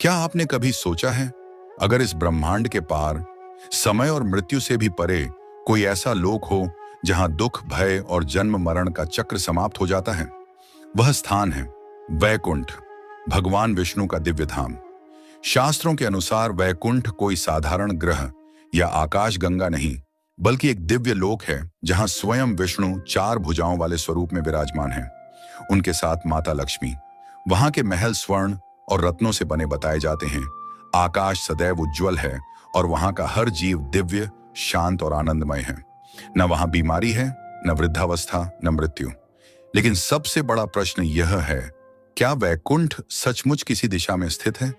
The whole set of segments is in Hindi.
क्या आपने कभी सोचा है, अगर इस ब्रह्मांड के पार, समय और मृत्यु से भी परे कोई ऐसा लोक हो जहां दुख, भय और जन्म मरण का चक्र समाप्त हो जाता है? वह स्थान है वैकुंठ, भगवान विष्णु का दिव्य धाम। शास्त्रों के अनुसार वैकुंठ कोई साधारण ग्रह या आकाश गंगा नहीं, बल्कि एक दिव्य लोक है जहां स्वयं विष्णु चार भुजाओं वाले स्वरूप में विराजमान हैं। उनके साथ माता लक्ष्मी। वहां के महल स्वर्ण और रत्नों से बने बताए जाते हैं। आकाश सदैव उज्जवल है और वहां का हर जीव दिव्य, शांत और आनंदमय है। न वहां बीमारी है, न वृद्धावस्था, न मृत्यु। लेकिन सबसे बड़ा प्रश्न यह है, क्या वैकुंठ सचमुच किसी दिशा में स्थित है?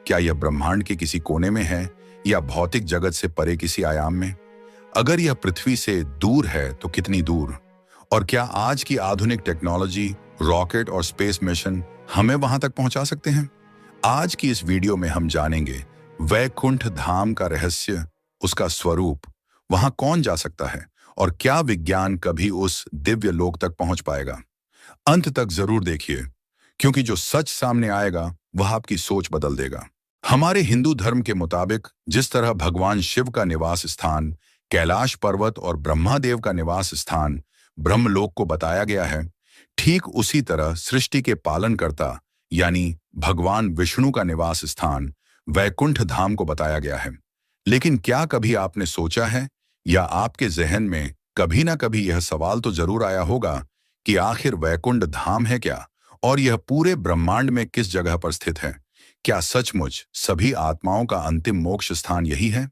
क्या यह ब्रह्मांड के किसी कोने में है या भौतिक जगत से परे किसी आयाम में? अगर यह पृथ्वी से दूर है तो कितनी दूर? और क्या आज की आधुनिक टेक्नोलॉजी, रॉकेट और स्पेस मिशन हमें वहां तक पहुंचा सकते हैं? आज की इस वीडियो में हम जानेंगे वैकुंठ धाम का रहस्य, उसका स्वरूप, वहां कौन जा सकता है और क्या विज्ञान कभी उस दिव्य लोक तक पहुंच पाएगा। अंत तक जरूर देखिए, क्योंकि जो सच सामने आएगा वह आपकी सोच बदल देगा। हमारे हिंदू धर्म के मुताबिक जिस तरह भगवान शिव का निवास स्थान कैलाश पर्वत और ब्रह्मादेव का निवास स्थान ब्रह्मलोक को बताया गया है, ठीक उसी तरह सृष्टि के पालनकर्ता यानी भगवान विष्णु का निवास स्थान वैकुंठ धाम को बताया गया है। लेकिन क्या कभी आपने सोचा है या आपके जहन में कभी ना कभी यह सवाल तो जरूर आया होगा कि आखिर वैकुंठ धाम है क्या और यह पूरे ब्रह्मांड में किस जगह पर स्थित है? क्या सचमुच सभी आत्माओं का अंतिम मोक्ष स्थान यही है?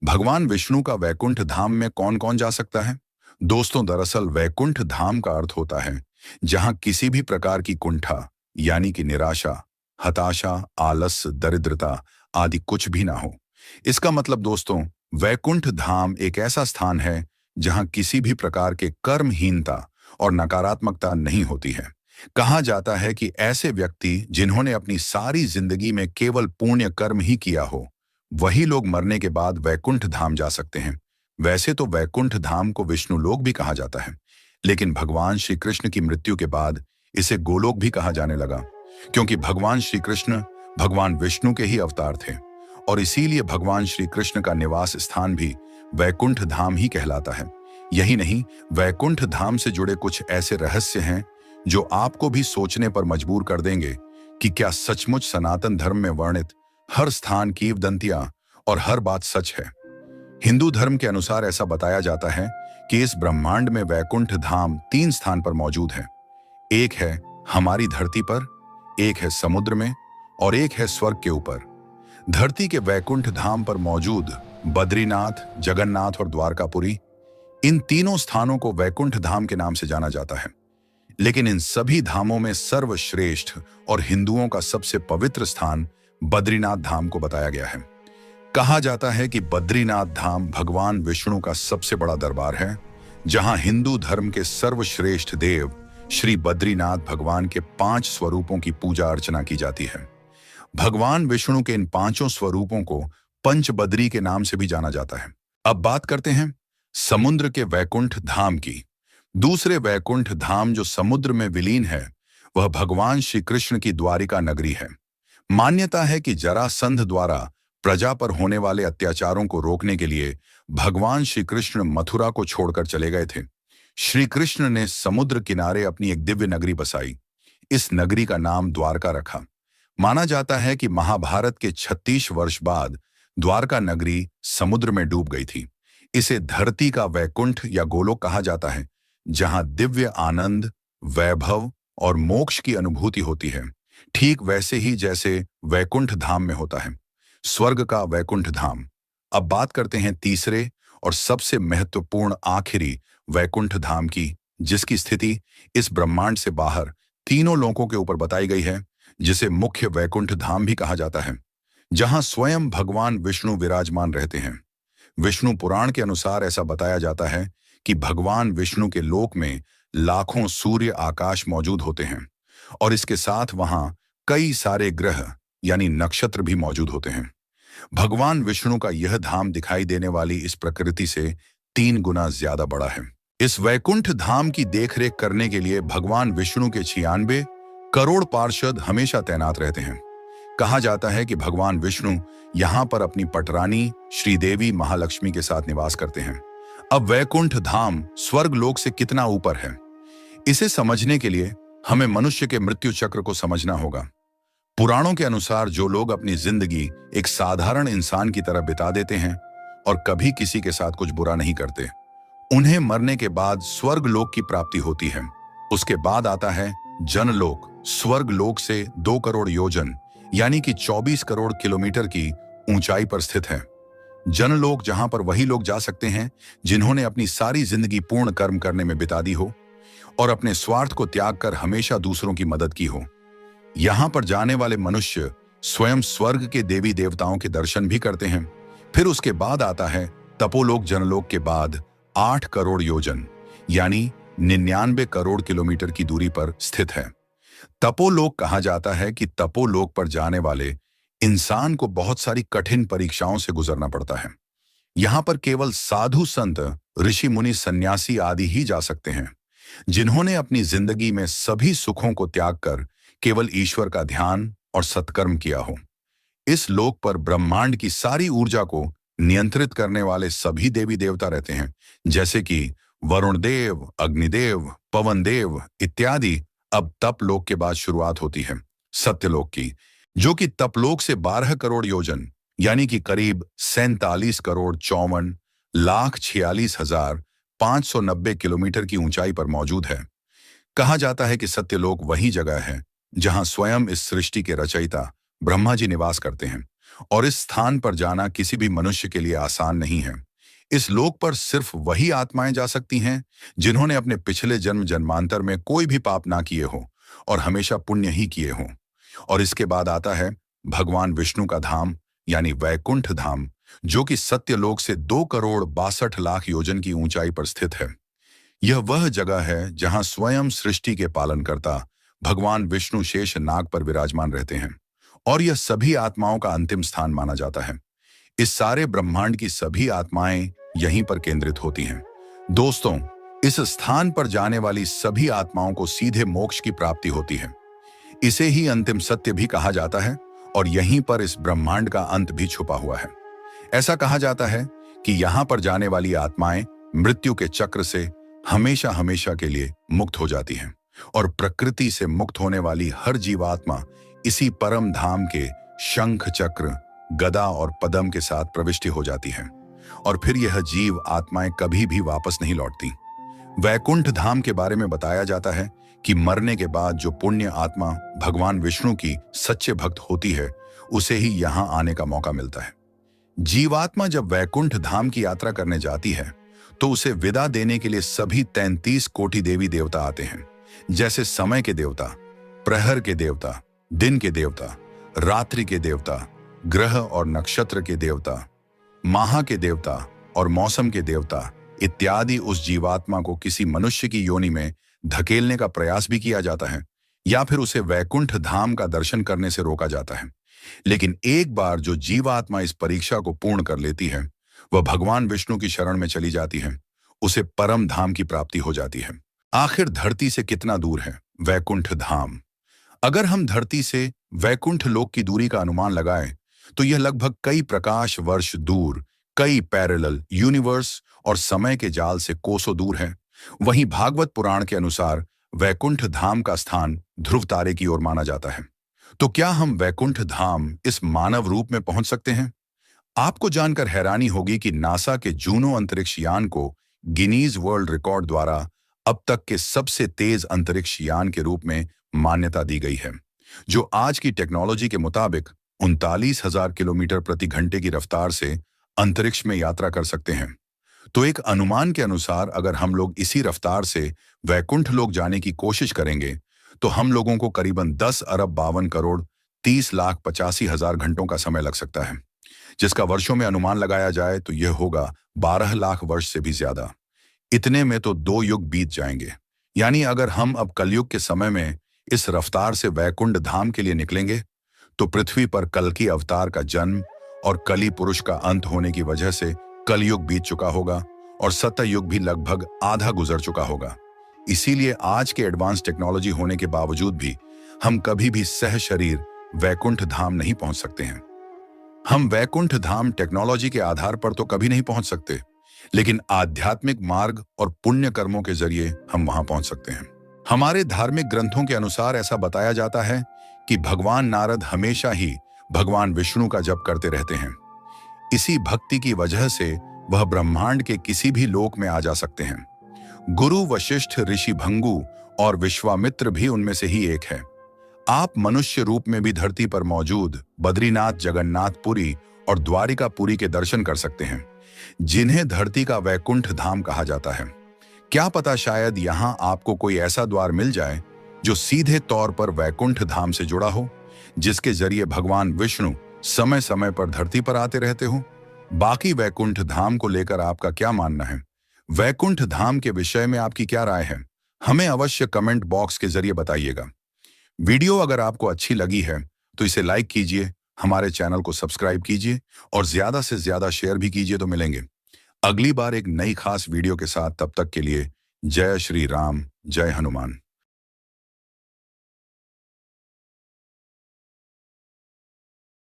भगवान विष्णु का वैकुंठ धाम में कौन कौन जा सकता है? दोस्तों, दरअसल वैकुंठ धाम का अर्थ होता है जहां किसी भी प्रकार की कुंठा यानी कि निराशा, हताशा, आलस, दरिद्रता आदि कुछ भी ना हो। इसका मतलब दोस्तों, वैकुंठ धाम एक ऐसा स्थान है जहां किसी भी प्रकार के कर्महीनता और नकारात्मकता नहीं होती है। कहा जाता है कि ऐसे व्यक्ति जिन्होंने अपनी सारी जिंदगी में केवल पुण्य कर्म ही किया हो, वही लोग मरने के बाद वैकुंठ धाम जा सकते हैं। वैसे तो वैकुंठ धाम को विष्णु लोक भी कहा जाता है, लेकिन भगवान श्री कृष्ण की मृत्यु के बाद इसे गोलोक भी कहा जाने लगा, क्योंकि भगवान श्री कृष्ण भगवान विष्णु के ही अवतार थे और इसीलिए भगवान श्री कृष्ण का निवास स्थान भी वैकुंठ धाम ही कहलाता है। यही नहीं, वैकुंठ धाम से जुड़े कुछ ऐसे रहस्य हैं जो आपको भी सोचने पर मजबूर कर देंगे कि क्या सचमुच सनातन धर्म में वर्णित हर स्थान, किंवदंतियां और हर बात सच है। हिंदू धर्म के अनुसार ऐसा बताया जाता है कि इस ब्रह्मांड में वैकुंठ धाम 3 स्थान पर मौजूद है। एक है हमारी धरती पर, एक है समुद्र में और एक है स्वर्ग के ऊपर। धरती के वैकुंठ धाम पर मौजूद बद्रीनाथ, जगन्नाथ और द्वारकापुरी, इन तीनों स्थानों को वैकुंठ धाम के नाम से जाना जाता है। लेकिन इन सभी धामों में सर्वश्रेष्ठ और हिंदुओं का सबसे पवित्र स्थान बद्रीनाथ धाम को बताया गया है। कहा जाता है कि बद्रीनाथ धाम भगवान विष्णु का सबसे बड़ा दरबार है, जहां हिंदू धर्म के सर्वश्रेष्ठ देव श्री बद्रीनाथ भगवान के 5 स्वरूपों की पूजा अर्चना की जाती है। भगवान विष्णु के इन 5 स्वरूपों को पंचबद्री के नाम से भी जाना जाता है। अब बात करते हैं समुद्र के वैकुंठ धाम की। दूसरे वैकुंठ धाम जो समुद्र में विलीन है, वह भगवान श्री कृष्ण की द्वारिका नगरी है। मान्यता है कि जरासंध द्वारा प्रजा पर होने वाले अत्याचारों को रोकने के लिए भगवान श्री कृष्ण मथुरा को छोड़कर चले गए थे। श्री कृष्ण ने समुद्र किनारे अपनी एक दिव्य नगरी बसाई। इस नगरी का नाम द्वारका रखा। माना जाता है कि महाभारत के 36 वर्ष बाद द्वारका नगरी समुद्र में डूब गई थी। इसे धरती का वैकुंठ या गोलोक कहा जाता है, जहां दिव्य आनंद, वैभव और मोक्ष की अनुभूति होती है, ठीक वैसे ही जैसे वैकुंठ धाम में होता है, स्वर्ग का वैकुंठ धाम। अब बात करते हैं तीसरे और सबसे महत्वपूर्ण आखिरी वैकुंठ धाम की, जिसकी स्थिति इस ब्रह्मांड से बाहर तीनों लोकों के ऊपर बताई गई है, जिसे मुख्य वैकुंठ धाम भी कहा जाता है, जहां स्वयं भगवान विष्णु विराजमान रहते हैं। विष्णु पुराण के अनुसार ऐसा बताया जाता है कि भगवान विष्णु के लोक में लाखों सूर्य आकाश मौजूद होते हैं और इसके साथ वहां कई सारे ग्रह यानी नक्षत्र भी मौजूद होते हैं। भगवान विष्णु का यह धाम दिखाई देने वाली इस प्रकृति से 3 गुना ज्यादा बड़ा है। इस वैकुंठ धाम की देखरेख करने के लिए भगवान विष्णु के 96 करोड़ पार्षद हमेशा तैनात रहते हैं। कहा जाता है कि भगवान विष्णु यहाँ पर अपनी पटरानी श्रीदेवी महालक्ष्मी के साथ निवास करते हैं। अब वैकुंठ धाम स्वर्ग लोक से कितना ऊपर है, इसे समझने के लिए हमें मनुष्य के मृत्यु चक्र को समझना होगा। पुराणों के अनुसार जो लोग अपनी जिंदगी एक साधारण इंसान की तरह बिता देते हैं और कभी किसी के साथ कुछ बुरा नहीं करते, उन्हें मरने के बाद स्वर्ग लोक की प्राप्ति होती है। उसके बाद आता है जनलोक। स्वर्ग लोक से 2 करोड़ योजन यानी कि 24 करोड़ किलोमीटर की ऊंचाई पर स्थित है। जनलोक जहां पर वही लोग जा सकते हैं जिन्होंने अपनी सारी जिंदगी पूर्ण कर्म करने में बिता दी हो और अपने स्वार्थ को त्याग कर हमेशा दूसरों की मदद की हो। यहां पर जाने वाले मनुष्य स्वयं स्वर्ग के देवी देवताओं के दर्शन भी करते हैं। फिर उसके बाद आता है तपोलोक। जनलोक के बाद 8 करोड़ योजन यानी 99 करोड़ किलोमीटर की दूरी पर स्थित है। तपोलोक कहा जाता है कि तपोलोक पर जाने वाले इंसान को बहुत सारी कठिन परीक्षाओं से गुजरना पड़ता है। यहां पर केवल साधु संत, ऋषि मुनि, सन्यासी आदि ही जा सकते हैं, जिन्होंने अपनी जिंदगी में सभी सुखों को त्याग कर केवल ईश्वर का ध्यान और सत्कर्म किया हो। इस लोक पर ब्रह्मांड की सारी ऊर्जा को नियंत्रित करने वाले सभी देवी देवता रहते हैं, जैसे कि वरुण देव, अग्निदेव, पवन देव इत्यादि। अब तपलोक के बाद शुरुआत होती है सत्यलोक की, जो कि तपलोक से 12 करोड़ योजन यानी कि करीब 47 करोड़ 54 लाख 46,590 किलोमीटर की ऊंचाई पर मौजूद है। कहा जाता है कि सत्यलोक वही जगह है जहां स्वयं इस सृष्टि के रचयिता ब्रह्मा जी निवास करते हैं, और इस स्थान पर जाना किसी भी मनुष्य के लिए आसान नहीं है। इस लोक पर सिर्फ वही आत्माएं जा सकती हैं जिन्होंने अपने पिछले जन्म जन्मांतर में कोई भी पाप ना किए हो और हमेशा पुण्य ही किए हों। और इसके बाद आता है भगवान विष्णु का धाम यानी वैकुंठ धाम, जो कि सत्यलोक से 2 करोड़ 62 लाख योजन की ऊंचाई पर स्थित है। यह वह जगह है जहां स्वयं सृष्टि के पालनकर्ता भगवान विष्णु शेष नाग पर विराजमान रहते हैं, और यह सभी आत्माओं का अंतिम स्थान माना जाता है। इस सारे ब्रह्मांड की सभी आत्माएं यहीं पर केंद्रित होती हैं। दोस्तों, इस स्थान पर जाने वाली सभी आत्माओं को सीधे मोक्ष की प्राप्ति होती है। इसे ही अंतिम सत्य भी कहा जाता है, और यहीं पर इस ब्रह्मांड का अंत भी छुपा हुआ है। ऐसा कहा जाता है कि यहां पर जाने वाली आत्माएं मृत्यु के चक्र से हमेशा हमेशा के लिए मुक्त हो जाती हैं, और प्रकृति से मुक्त होने वाली हर जीवात्मा इसी परम धाम के शंख, चक्र, गदा और पद्म के साथ प्रविष्टि हो जाती है, और फिर यह जीव आत्माएं कभी भी वापस नहीं लौटती। वैकुंठ धाम के बारे में बताया जाता है कि मरने के बाद जो पुण्य आत्मा भगवान विष्णु की सच्चे भक्त होती है, उसे ही यहां आने का मौका मिलता है। जीवात्मा जब वैकुंठ धाम की यात्रा करने जाती है तो उसे विदा देने के लिए सभी 33 कोटि देवी देवता आते हैं, जैसे समय के देवता, प्रहर के देवता, दिन के देवता, रात्रि के देवता, ग्रह और नक्षत्र के देवता, माह के देवता और मौसम के देवता इत्यादि। उस जीवात्मा को किसी मनुष्य की योनि में धकेलने का प्रयास भी किया जाता है, या फिर उसे वैकुंठ धाम का दर्शन करने से रोका जाता है। लेकिन एक बार जो जीवात्मा इस परीक्षा को पूर्ण कर लेती है, वह भगवान विष्णु की शरण में चली जाती है, उसे परम धाम की प्राप्ति हो जाती है। आखिर धरती से कितना दूर है वैकुंठ धाम? अगर हम धरती से वैकुंठ लोक की दूरी का अनुमान लगाएं तो यह लगभग कई प्रकाश वर्ष दूर, कई पैरेलल यूनिवर्स और समय के जाल से कोसों दूर है। वहीं भागवत पुराण के अनुसार वैकुंठ धाम का स्थान ध्रुव तारे की ओर माना जाता है। तो क्या हम वैकुंठ धाम इस मानव रूप में पहुंच सकते हैं? आपको जानकर हैरानी होगी कि नासा के जूनो अंतरिक्ष यान को गिनीज वर्ल्ड रिकॉर्ड द्वारा अब तक के सबसे तेज अंतरिक्ष यान के रूप में मान्यता दी गई है, जो आज की टेक्नोलॉजी के मुताबिक 39,000 किलोमीटर प्रति घंटे की रफ्तार से अंतरिक्ष में यात्रा कर सकते हैं। तो एक अनुमान के अनुसार अगर हम लोग इसी रफ्तार से वैकुंठ लोक जाने की कोशिश करेंगे तो हम लोगों को करीबन 10 अरब 52 करोड़ 30 लाख 85 हजार घंटों का समय लग सकता है, जिसका वर्षों में अनुमान लगाया जाए तो यह होगा 12 लाख वर्ष से भी ज्यादा। इतने में तो 2 युग बीत जाएंगे। यानी अगर हम अब कलयुग के समय में इस रफ्तार से वैकुंठ धाम के लिए निकलेंगे तो पृथ्वी पर कल्कि अवतार का जन्म और कली पुरुष का अंत होने की वजह से कलयुग बीत चुका होगा और सतयुग भी लगभग आधा गुजर चुका होगा। इसीलिए आज के एडवांस टेक्नोलॉजी होने के बावजूद भी हम कभी भी सह शरीर वैकुंठ धाम नहीं पहुंच सकते हैं। हम वैकुंठ धाम टेक्नोलॉजी के आधार पर तो कभी नहीं पहुंच सकते, लेकिन आध्यात्मिक मार्ग और पुण्य कर्मों के जरिए हम वहां पहुंच सकते हैं। हमारे धार्मिक ग्रंथों के अनुसार ऐसा बताया जाता है कि भगवान नारद हमेशा ही भगवान विष्णु का जप करते रहते हैं। इसी भक्ति की वजह से वह ब्रह्मांड के किसी भी लोक में आ जा सकते हैं। गुरु वशिष्ठ, ऋषि भंगु और विश्वामित्र भी उनमें से ही एक है। आप मनुष्य रूप में भी धरती पर मौजूद बद्रीनाथ, जगन्नाथपुरी और द्वारिकापुरी के दर्शन कर सकते हैं, जिन्हें धरती का वैकुंठ धाम कहा जाता है। क्या पता शायद यहाँ आपको कोई ऐसा द्वार मिल जाए जो सीधे तौर पर वैकुंठ धाम से जुड़ा हो, जिसके जरिए भगवान विष्णु समय समय पर धरती पर आते रहते हो। बाकी वैकुंठ धाम को लेकर आपका क्या मानना है? वैकुंठ धाम के विषय में आपकी क्या राय है? हमें अवश्य कमेंट बॉक्स के जरिए बताइएगा। वीडियो अगर आपको अच्छी लगी है तो इसे लाइक कीजिए, हमारे चैनल को सब्सक्राइब कीजिए और ज्यादा से ज्यादा शेयर भी कीजिए। तो मिलेंगे अगली बार एक नई खास वीडियो के साथ। तब तक के लिए जय श्री राम, जय हनुमान।